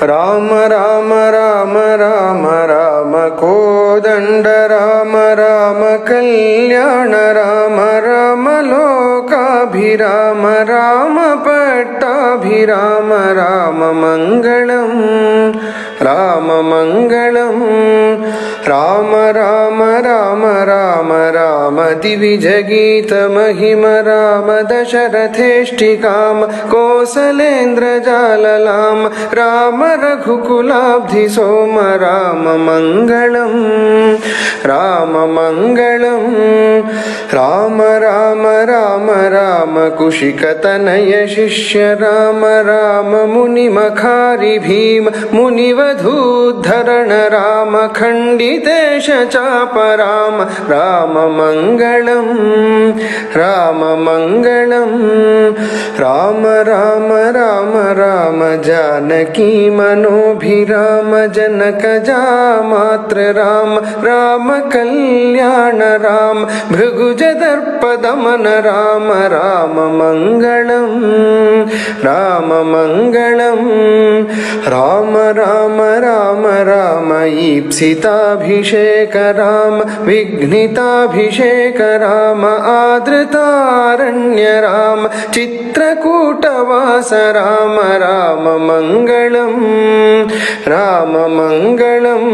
राम राम राम राम राम कोदंड राम राम कल्याण राम राम लोकाभिराम राम पट्टाभिराम राम मंगलम राम मंगलम राम राम राम राम राम दिविजगीत महिम राम दशरथेष्टिकाम कौसलेन्द्र जाललाम राम रघुकुलाब्धि सोम राम मंगलम राम मंगलम राम राम राम राम कुशिकतनय शिष्य राम राम मुनिमखारि भीम मुनिवधूद्धरण राम खंडितेश चाप राम राम मंगलम राम मंगलम राम राम राम राम जानकी मनोभिराम जनक जामात्र राम राम कल्याण राम भृगुजदर्पदमन राम राम मंगलम राम मंगलम राम राम राम राम ईप्सिताभिषेक राम विघ्निताभिषेक राम आदृतारण्य राम चित्रकूटवास राम राम मंगलम राम मंगलम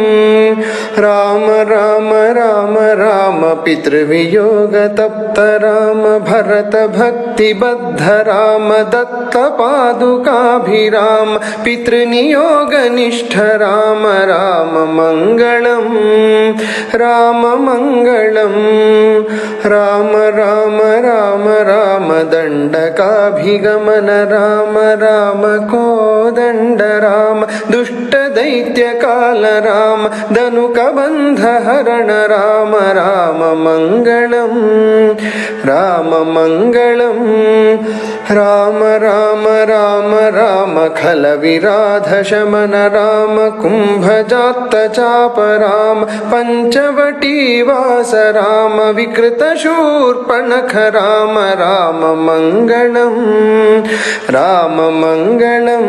राम राम राम राम पितृवियोग तप्त राम भरत भक्तिबद्ध राम दत्त पादुकाभिराम पितृनियोग निष्ठ राम राम मंगलम राम मंगलम राम राम राम राम दंडकाभिगमन राम राम कोदंड राम दुष्ट दैत्य काल राम धनुकबंध हरण राम राम मंगलम राम मंगलम राम राम राम राम खल विराध शमन राम कुंभजात चाप राम पंचवटी वास राम विकृत शूर्पणख राम राम मंगलम राम मंगलम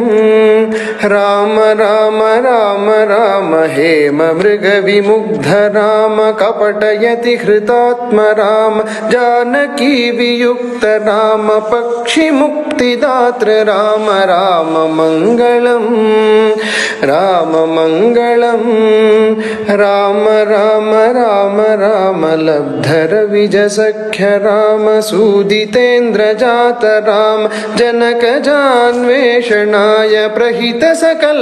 राम राम राम राम हेम मृग विमुग्ध राम कपटयति हृतात्म राम जानकी वियुक्त राम पक्षि मुक्तिदात्र राम राम मंगलम राम मंगलम राम राम राम राम लब्धर विज सख्य राम सूदितेन्द्र जात राम जनक जान्वेषणाय प्रहित सकल